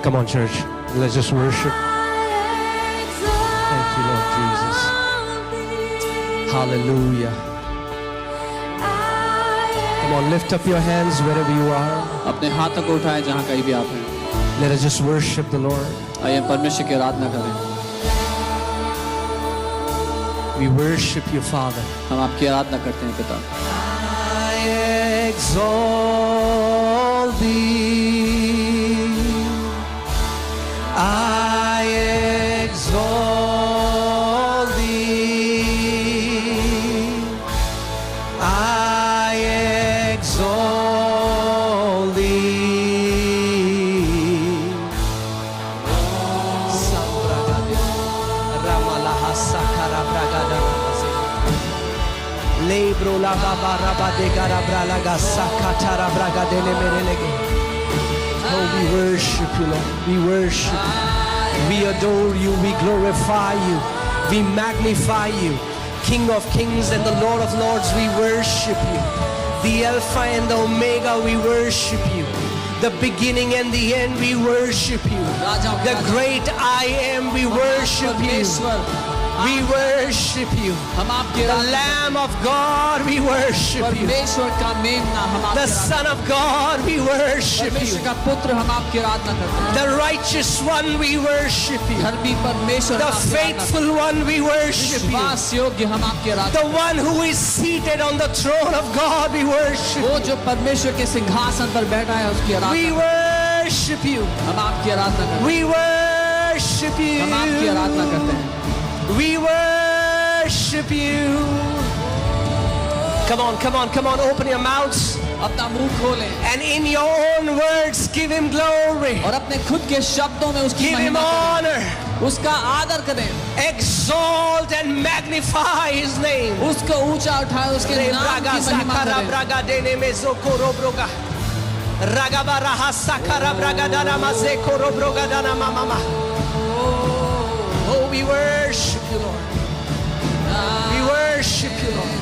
Come on, church. Let's just worship. Thank you, Lord Jesus. Hallelujah. Come on, lift up your hands wherever you are. अपने हाथों को उठाएं जहां कहीं भी आप हैं. Let us just worship the Lord. आइए परमेश्वर की आराधना करें. We worship you, Father. हम आपकी आराधना करते हैं पिता. I exalt thee. I exalt thee. I exalt thee. Ramalaha sakara bragada. Lebro la baba rabade garabra la gasakatara bragadele merelege. Oh, we worship you, Lord. We worship you. We adore you. We glorify you. We magnify you. King of kings and the Lord of lords, we worship you. The Alpha and the Omega, we worship you. The beginning and the end, we worship you. The great I am, we worship you. We worship you. The Lamb of God, we worship you. परमेश्वर का मेमना हम The Son of God, we worship परमेश्वर you. का पुत्र हम आपकी आराधना करते हैं. The righteous one, we worship you. धर्मी परमेश्वर The faithful one, we worship you. विश्वास योग्य हम आपकी आराधना. The one who is seated on the throne of God, we worship वो you. जो परमेश्वर के सिंहासन पर बैठा है उसकी We आराधना. worship you. हम आपकी आराधना करते हैं. We worship हम आपकी आराधना करते you. हैं. We worship you. Come on, come on, come on, open your mouths. अपना मुंह खोलें And in your own words, give him glory. और अपने खुद के शब्दों में उसकी Give him महिमा honor. करें. उसका आदर करें. Exalt and magnify his name. उसको ऊंचा उठाएं. उसके नाम Braga की महिमा sakara करें. braga dene mezokoro broga. Ragabara hasakara braga dana mazekoro broga dana mama. Oh, we worship you, Lord. We worship you, Lord.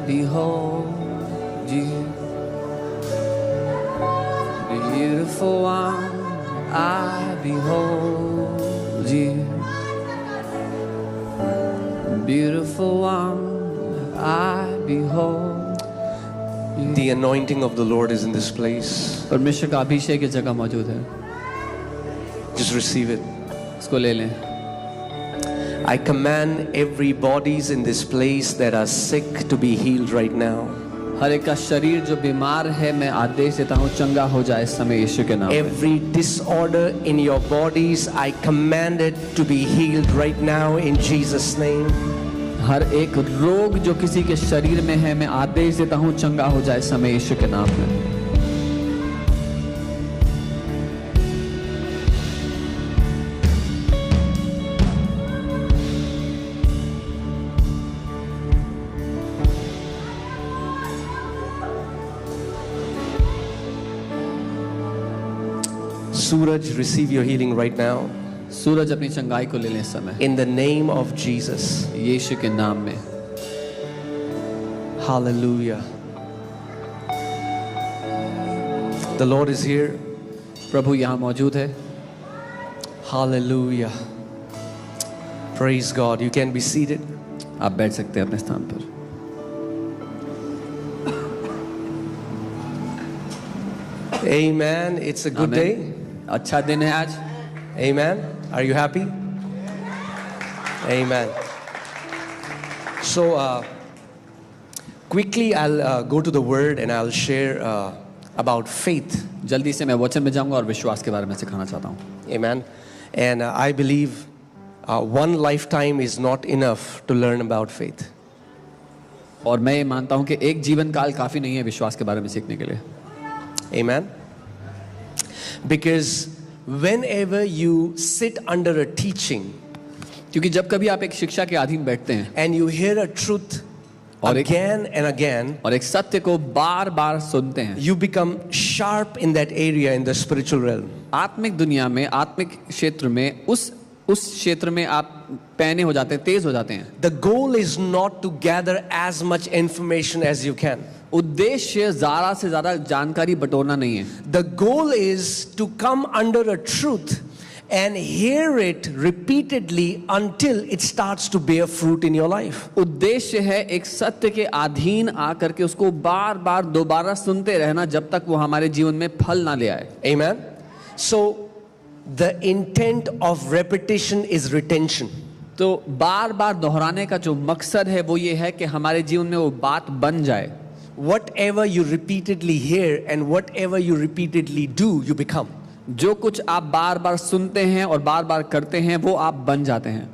behold you. Beautiful one, I behold you. Beautiful one, I behold you. The anointing of the Lord is in this place. परमेश्वर का अभिषेक इस जगह मौजूद है, Just receive it. इसको ले लें. I command every bodies in this place that are sick to be healed right now. हर एक का शरीर जो बीमार है, मैं आदेश देता हूँ चंगा हो जाए इस समय यीशु के नाम में. Every disorder in your bodies, I command it to be healed right now in Jesus' name. हर एक रोग जो किसी के शरीर में है, मैं आदेश देता हूँ चंगा हो जाए इस समय यीशु के नाम में. Suraj, receive your healing right now. सूरज अपनी चंगाई को ले लें इस समय In the name of Jesus. यीशु के नाम में. Hallelujah. The Lord is here. प्रभु यहाँ मौजूद है. Hallelujah. Praise God. You can be seated. आप बैठ सकते हैं अपने स्थान पर. Amen. It's a good day. अच्छा दिन है आज. Amen. Are you happy? Amen. So quickly I'll go to the word and I'll share about faith. जल्दी से मैं वचन में जाऊंगा और विश्वास के बारे में सिखाना चाहता हूँ. Amen. And I believe one lifetime is not enough to learn about faith. और मैं ये मानता हूँ कि एक जीवन काल काफी नहीं है विश्वास के बारे में सीखने के लिए. Amen. Because whenever you sit under a teaching क्योंकि जब कभी आप एक शिक्षा के अधीन बैठते हैं and you hear a truth again and again, और एक सत्य को बार बार सुनते हैं, you become sharp in that area in the spiritual realm. आत्मिक दुनिया में, आत्मिक क्षेत्र में, उस क्षेत्र में आप पैने हो जाते हैं, तेज हो जाते हैं. The goal is not to gather as much information as you can. उद्देश्य ज़्यादा से ज़्यादा जानकारी बटोरना नहीं है. The goal is to come under a truth and hear it repeatedly until it starts to bear fruit in your life. उद्देश्य है एक सत्य के अधीन आकर के उसको बार बार दोबारा सुनते रहना जब तक वो हमारे जीवन में फल ना ले आए. Amen. So the intent of repetition is retention. तो बार बार दोहराने का जो मकसद है वो ये है कि हमारे जीवन में वो बात बन जाए. Whatever you repeatedly hear and whatever you repeatedly do, you become. जो कुछ आप बार बार सुनते हैं और बार बार करते हैं वो आप बन जाते हैं.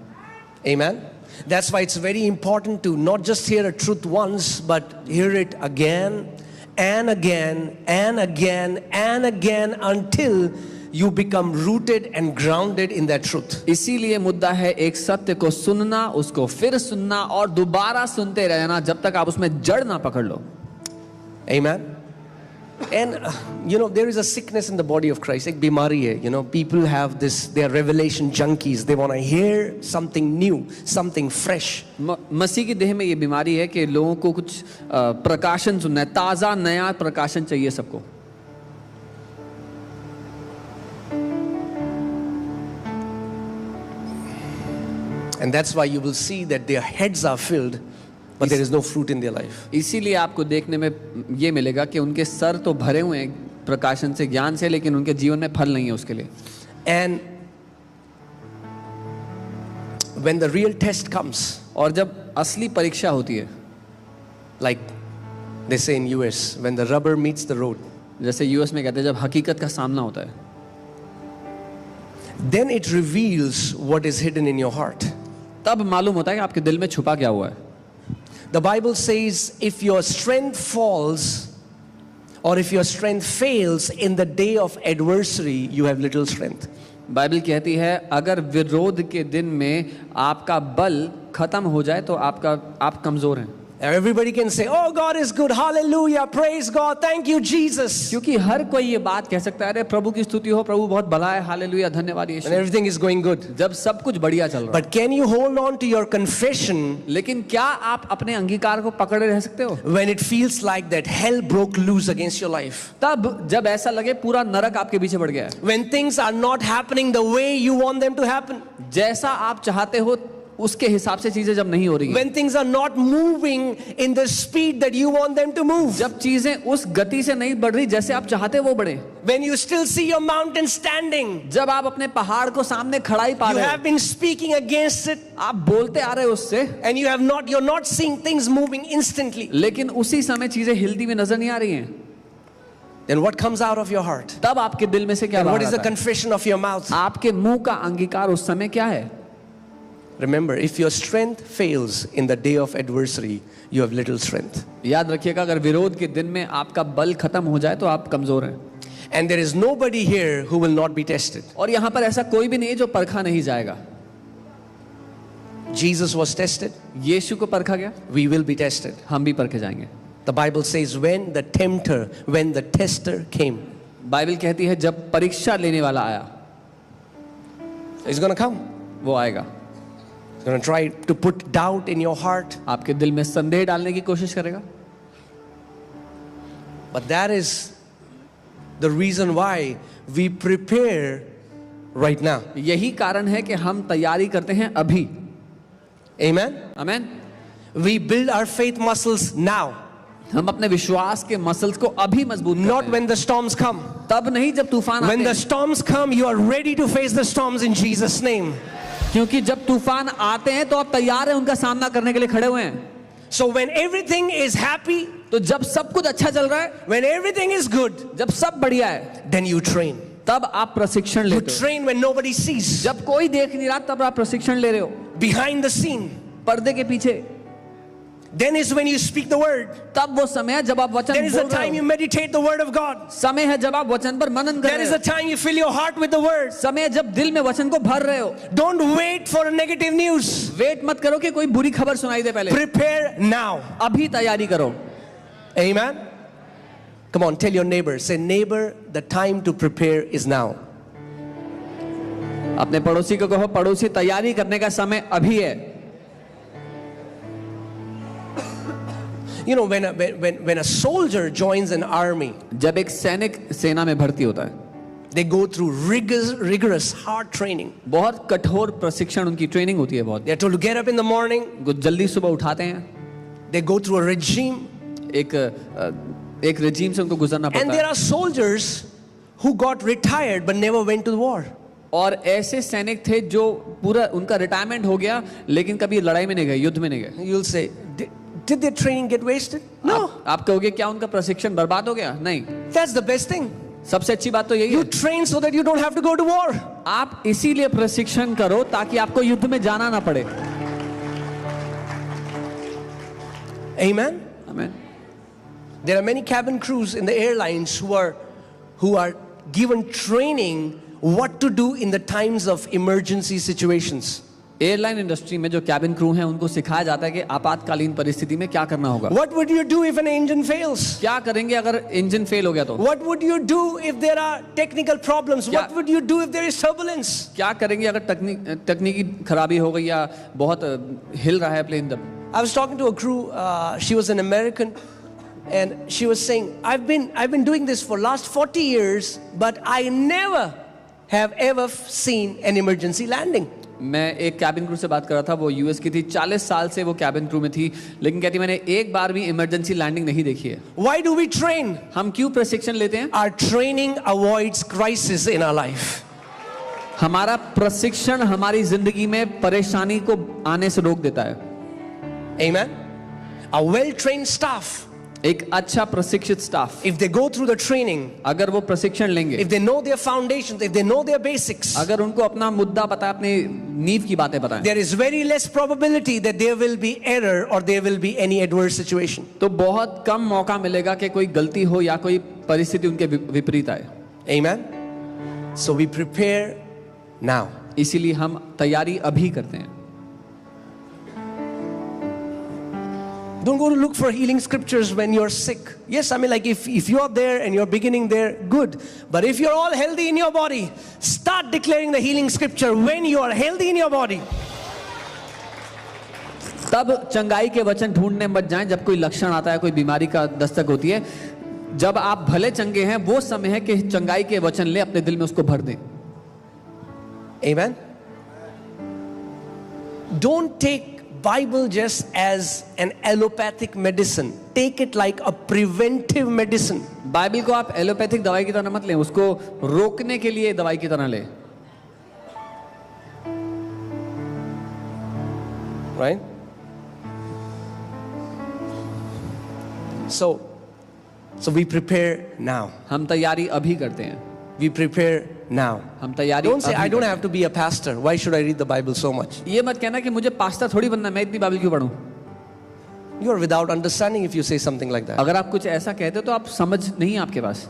Amen. That's why it's very important to not just hear a truth once, but hear it again and again and again and again until you become rooted and grounded in that truth. इसीलिए मुद्दा है एक सत्य को सुनना, उसको फिर सुनना और दोबारा सुनते रहना जब तक आप उसमें जड़ ना पकड़ लो. Amen. And there is a sickness in the body of Christ. एक बीमारी है. People have this, they are revelation junkies. They want to hear something new, something fresh. मसीह की देह में ये बीमारी है कि लोगों को कुछ प्रकाशन सुनना है, ताज़ा नया प्रकाशन चाहिए सबको. And that's why you will see that their heads are filled, but there is no fruit in their life. इसीलिए आपको देखने में ये मिलेगा कि उनके सर तो भरे हुए हैं प्रकाशन से, ज्ञान से, लेकिन उनके जीवन में फल नहीं है उसके लिए. And when the real test comes, और जब असली परीक्षा होती है, like they say in US, when the rubber meets the road, जैसे यूएस में कहते हैं जब हकीकत का सामना होता है, then it reveals what is hidden in your heart. तब मालूम होता है कि आपके दिल में छुपा क्या हुआ है. The Bible says if your strength falls or if your strength fails in the day of adversity, you have little strength. Bible कहती है अगर विरोध के दिन में आपका बल खत्म हो जाए तो आप कमजोर हैं. Everybody can say, oh, God is good, hallelujah, praise God, thank you, Jesus. क्योंकि हर कोई ये बात कह सकता है, अरे प्रभु की स्तुति हो, प्रभु बहुत भला है, हालेलुया, धन्यवाद When Yeshu, everything is going good. जब सब कुछ बढ़िया चल रहा है। But can you hold on to your confession लेकिन क्या आप अपने अंगीकार को पकड़े रह सकते हो when it feels like that hell broke loose against your life? तब जब ऐसा लगे पूरा नरक आपके पीछे बढ़ गया है, When things are not happening the way you want them to happen? जैसा आप चाहते हो उसके हिसाब से चीजें जब नहीं हो रही हैं, When things are not moving in the speed that you want them to move? जब चीजें उस गति से नहीं बढ़ रही जैसे आप चाहते वो बढ़े, When you still see your mountain standing? जब आप अपने पहाड़ को सामने खड़ा ही पा You रहे have हो, been speaking against it आप बोलते आ रहे हो उससे, and you're not seeing things moving instantly. लेकिन उसी समय चीजें हिलती हुई नजर नहीं आ रही हैं, Then what comes out of your heart? तब आपके दिल में से क्या And what बाहर is the आता है? confession of your mouth? आपके मुंह का अंगीकार उस समय क्या है? Remember, if your strength fails in the day of adversity, you have little strength. याद रखिएगा, अगर विरोध के दिन में आपका बल खत्म हो जाए तो आप कमजोर हैं, And there is nobody here who will not be tested. और यहाँ पर ऐसा कोई भी नहीं है जो परखा नहीं जाएगा। Jesus was tested. यीशु को परखा गया, We will be tested. हम भी परखे जाएंगे। The Bible says when the tester came, Bible कहती है जब परीक्षा लेने वाला आया, he's going to come. वो आएगा, He's going to try to put doubt in your heart. आपके दिल में संदेह डालने की कोशिश करेगा। But that is the reason why we prepare right now. यही कारण है कि हम तैयारी करते हैं अभी। Amen? आमीन। We build our faith muscles now, हम अपने विश्वास के मसल्स को अभी मजबूत करते not हैं, when the storms come. तब नहीं जब तूफान आते When the हैं, storms come, you are ready to face the storms in Jesus' name. क्योंकि जब तूफान आते हैं तो आप तैयार हैं उनका सामना करने के लिए खड़े हुए हैं। So when everything is happy, तो जब सब कुछ अच्छा चल रहा है, when everything is good, जब सब बढ़िया है, then you train. तब आप प्रशिक्षण You लेते हो। train when nobody sees. जब कोई देख नहीं रहा तब आप प्रशिक्षण ले रहे हो, Behind the scene. पर्दे के पीछे। Then is when you speak the word. तब वो समय है जब आप वचन There is a बोल time रहे you हो, meditate the word of God. समय है जब आप वचन पर मनन कर There रहे is a हो, time you fill your heart with the word. समय है जब दिल में वचन को भर रहे हो। Don't wait for negative news. Wait मत करो कि कोई बुरी खबर सुनाई दे, पहले Prepare now. अभी तैयारी करो। Amen. Come on, tell your neighbor. Say, neighbor, the time to prepare is now. अपने पड़ोसी को कहो, पड़ोसी तैयारी करने का समय अभी है। You know, when a soldier joins an army, जब एक सैनिक सेना में भर्ती होता है, they go through rigorous, hard training. बहुत कठोर प्रशिक्षण, उनकी ट्रेनिंग होती है बहुत। They are told to get up in the morning. उनको जल्दी सुबह उठाते हैं, They go through a regime. एक रेजिम से उनको गुजरना And पड़ता there है। are soldiers who got retired but never went to the war. और ऐसे सैनिक थे जो पूरा उनका रिटायरमेंट हो गया लेकिन कभी लड़ाई में नहीं गए, युद्ध में नहीं गए। You'll say, did their training get wasted? No. आप कहोगे क्या उनका प्रशिक्षण बर्बाद हो गया? नहीं, That's the best thing. सबसे अच्छी बात तो यही You है, train so that you don't have to go to war. आप इसीलिए प्रशिक्षण करो ताकि आपको युद्ध में जाना ना पड़े। Amen. आमीन। There are many cabin crews in the airlines who are given training what to do in the times of emergency situations. Airline industry में जो कैबिन क्रू हैं उनको सिखाया जाता है कि आपातकालीन परिस्थिति में क्या करना होगा। What would you do if an engine fails? क्या करेंगे अगर इंजन फेल हो गया तो? What would you do if there are technical problems? क्या- What would you do if there is turbulence? क्या करेंगे अगर तकनीकी खराबी हो गई या बहुत हिल रहा है प्लेन? तब I was talking to a crew. She was an American, and she was saying, "I've been doing this for last 40 years, but I never have ever seen an emergency landing." मैं एक cabin crew से बात कर रहा था, वो US की थी, 40 साल से वो कैबिन क्रू में थी, लेकिन कहती मैंने एक बार भी इमरजेंसी लैंडिंग नहीं देखी है। Why do we train? हम क्यों प्रशिक्षण लेते हैं? Our training avoids crisis in our life. हमारा प्रशिक्षण हमारी जिंदगी में परेशानी को आने से रोक देता है। Amen. A well-trained staff, एक अच्छा प्रशिक्षित staff if they go through the training, अगर वो प्रशिक्षण लेंगे, if they know their foundations, if they know their basics, अगर उनको अपना मुद्दा पता है, अपनी नींव की बातें पता है, there is very less probability that there will be error or there will be any adverse situation. तो बहुत कम मौका मिलेगा कि कोई गलती हो या कोई परिस्थिति उनके विपरीत आए। Amen. So we prepare now. इसीलिए हम तैयारी अभी करते हैं। Don't go to look for healing scriptures when you're sick. Yes, I mean, like if you're there and you're beginning there, good. But if you're all healthy in your body, start declaring the healing scripture when you are healthy in your body. तब चंगाई के वचन ढूंढने मत जाएं जब कोई लक्षण आता है, कोई बीमारी का दस्तक होती है. जब आप भले चंगे हैं, वो समय है कि चंगाई के वचन ले, अपने दिल में उसको भर दें. Amen. Don't take Bible just as an allopathic medicine. Take it like a preventive medicine. Bible को आप एलोपैथिक दवाई की तरह मत लें, उसको रोकने के लिए दवाई की तरह लें. Right? So we prepare now. हम तैयारी अभी करते हैं. We prepare now. हम तैयारी Don't say, अभी I don't करते have to be a pastor. Why should I read the Bible so much? हैं. ये मत कहना कि मुझे पास्टर थोड़ी बनना है, मैं इतनी बाइबल क्यों पढूं. You are without understanding if you say something like that. अगर आप कुछ ऐसा कहते हो तो आप समझ नहीं है आपके पास.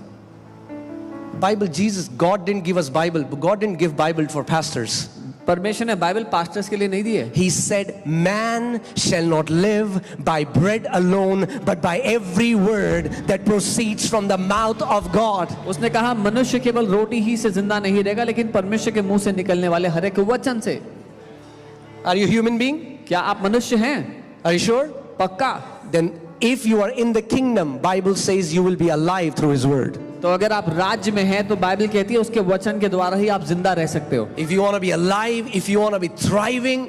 Bible, Jesus, God didn't give us Bible. God didn't give Bible for pastors. परमेश्वर ने बाइबल पास्टर्स के लिए नहीं दी है. He said, man shall not live by bread alone, but by every word that proceeds from the mouth of God. उसने कहा मनुष्य केवल रोटी ही से जिंदा नहीं रहेगा, लेकिन परमेश्वर के मुंह से निकलने वाले हर एक वचन से. Are you a human being? क्या आप मनुष्य हैं? Are you sure? पक्का. Then if you are in the kingdom, Bible says you will be alive through His word. तो अगर आप राज्य में हैं तो बाइबल कहती है उसके वचन के द्वारा ही आप जिंदा रह सकते हो. If you want to be alive, if you want to be thriving,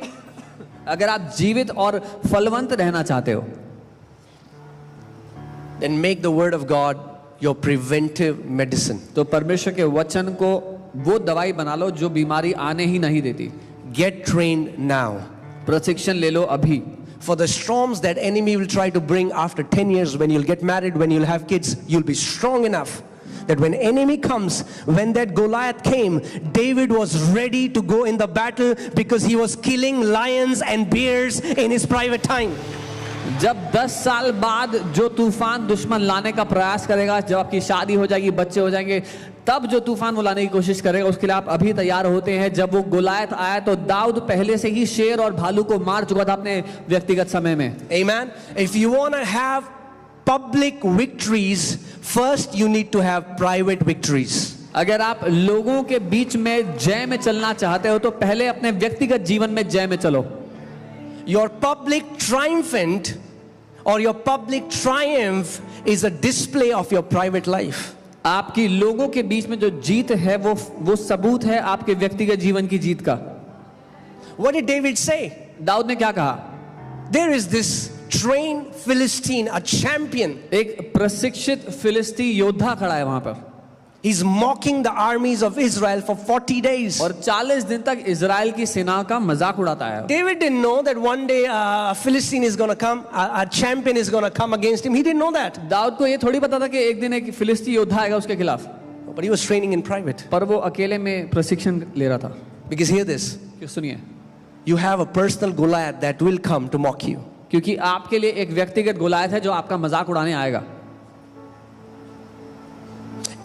अगर आप जीवित और फलवंत रहना चाहते हो, then make the word of God your preventive medicine. तो परमेश्वर के वचन को वो दवाई बना लो जो बीमारी आने ही नहीं देती. Get trained now. प्रशिक्षण ले लो अभी. For the storms that enemy will try to bring after 10 years, when you'll get married, when you'll have kids, you'll be strong enough that when enemy comes, when that Goliath came, David was ready to go in the battle because he was killing lions and bears in his private time. जब 10 साल बाद जो तूफान दुश्मन लाने का प्रयास करेगा, जब आपकी शादी हो जाएगी, बच्चे हो जाएंगे, तब जो तूफान वो लाने की कोशिश करेगा, उसके लिए आप अभी तैयार होते हैं. जब वो गोलायत आया तो दाऊद पहले से ही शेर और भालू को मार चुका था अपने व्यक्तिगत समय में. Amen. If you want to have public victories, first you need to have private victories. अगर आप लोगों के बीच में जय में चलना चाहते हो तो पहले अपने व्यक्तिगत जीवन में जय में चलो. Your public triumphant or your public triumph is a display of your private life. आपकी लोगों के बीच में जो जीत है वो सबूत है आपके व्यक्तिगत जीवन की जीत का. What did David say? Dawood ने क्या कहा? There is this trained Philistine, a champion. एक प्रशिक्षित फिलिस्ती योद्धा खड़ा है वहां पर. He's mocking the armies of Israel for 40 days. और 40 दिन तक इजराइल की सेना का मजाक उड़ाता है. David didn't know that one day a Philistine is going to come, a champion is going to come against him. He didn't know that. Dawood को ये थोड़ी पता था कि एक दिन एक फिलिस्ती योद्धा आएगा उसके खिलाफ. But he was training in private. पर वो अकेले में प्रशिक्षण ले रहा था. Because hear this. क्यों? सुनिए. You have a personal Goliath that will come to mock you. क्योंकि आपके लिए एक व्यक्तिगत गोलायत है जो आपका मजाक उड़ाने आएगा.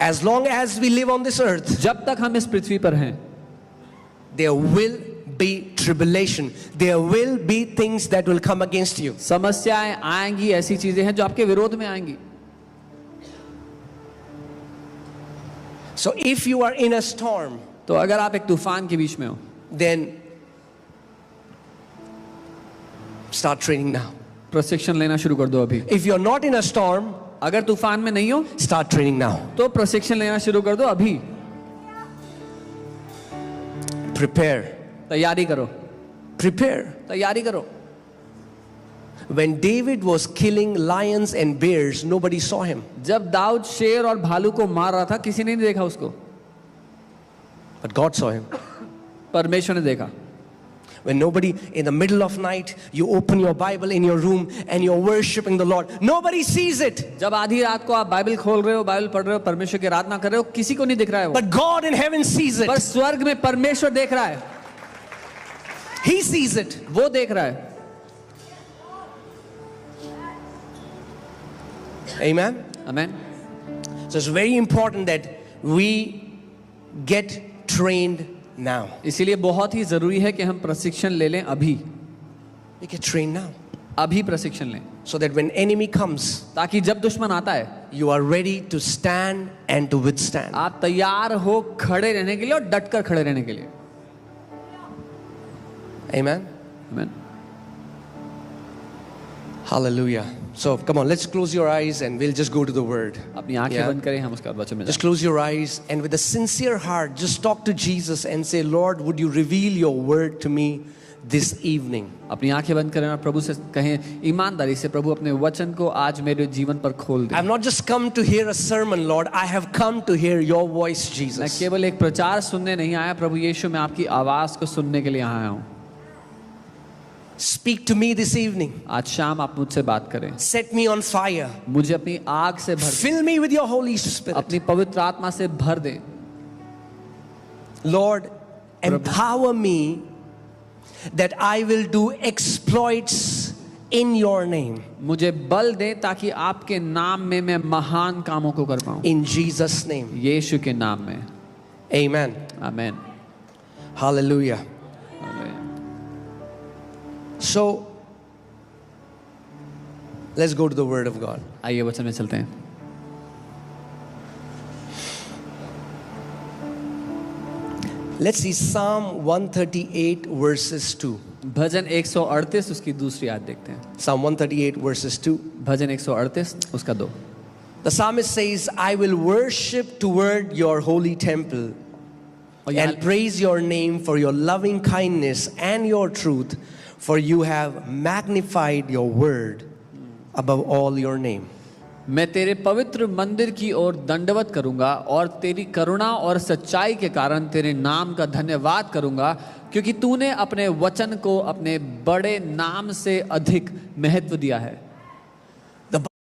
As long as we live on this earth, जब तक हम इस पृथ्वी पर हैं, there will be tribulation. There will be things that will come against you. समस्याएं आएंगी, ऐसी चीजें हैं जो आपके विरोध में आएंगी. So if you are in a storm, तो अगर आप एक तूफान के बीच में हो, then start training now. प्रशिक्षण लेना शुरू कर दो अभी. If you are not in a storm, अगर तूफान में नहीं हो start training now. तो प्रशिक्षण लेना शुरू कर दो अभी. Prepare. तैयारी करो. Prepare. तैयारी करो. When David was killing lions and bears, nobody saw him. जब दाऊद शेर और भालू को मार रहा था, किसी ने नहीं देखा उसको. But God saw him. परमेश्वर ने देखा. When nobody, in the middle of night, you open your Bible in your room and you're worshiping the Lord. Nobody sees it. जब आधी रात को आप बाइबल खोल रहे हो, बाइबल पढ़ रहे हो, परमेश्वर की आराधना कर रहे हो, किसी को नहीं दिख रहा है वो. But God in heaven sees it. पर स्वर्ग में परमेश्वर देख रहा है. He sees it. वो देख रहा है. Amen. Amen. So it's very important that we get trained now. इसीलिए बहुत ही जरूरी है कि हम प्रशिक्षण ले लें अभी. We get trained now. अभी प्रशिक्षण लें, so that when enemy comes, ताकि जब दुश्मन आता है you are ready to stand and to withstand. आप तैयार हो खड़े रहने के लिए और डटकर खड़े रहने के लिए। Amen. Amen. Hallelujah. So come on, let's close your eyes and we'll just go to the word. अपनी आंखें Yeah. बंद करें, हम उसके बाद वचन में Just जाएं। close your eyes and with a sincere heart, just talk to Jesus and say, Lord, would you reveal your word to me this evening? अपनी आंखें बंद करें और प्रभु से कहें ईमानदारी से, प्रभु अपने वचन को आज मेरे जीवन पर खोल दे। I've not just come to hear a sermon, Lord. I have come to hear your voice, मैं Jesus. केवल एक प्रचार सुनने नहीं आया प्रभु यीशु, मैं आपकी आवाज को सुनने के लिए आया हूँ। Speak to me this evening. आज शाम आप मुझसे बात करें, Set me on fire. मुझे अपनी आग से भर, Fill me with your Holy Spirit. अपनी पवित्र आत्मा से भर दे। Lord, empower me that I will do exploits in your name. मुझे बल दे ताकि आपके नाम में मैं महान कामों को कर पाऊं, In Jesus' name. यीशु के नाम में। Amen. आमीन। Hallelujah. So, let's go to the Word of God. आइए वचन में चलते हैं। Let's see Psalm 138 verses 2. भजन 138 उसकी दूसरी आयत देखते हैं। Psalm 138 verses 2. भजन 138 उसका 2। The psalmist says, I will worship toward your holy temple और and यहाँ praise your name for your loving kindness and your truth, for you have magnified your word above all your name. मैं तेरे पवित्र मंदिर की ओर दंडवत करूंगा और तेरी करुणा और सच्चाई के कारण तेरे नाम का धन्यवाद करूंगा, क्योंकि तूने अपने वचन को अपने बड़े नाम से अधिक महत्व दिया है।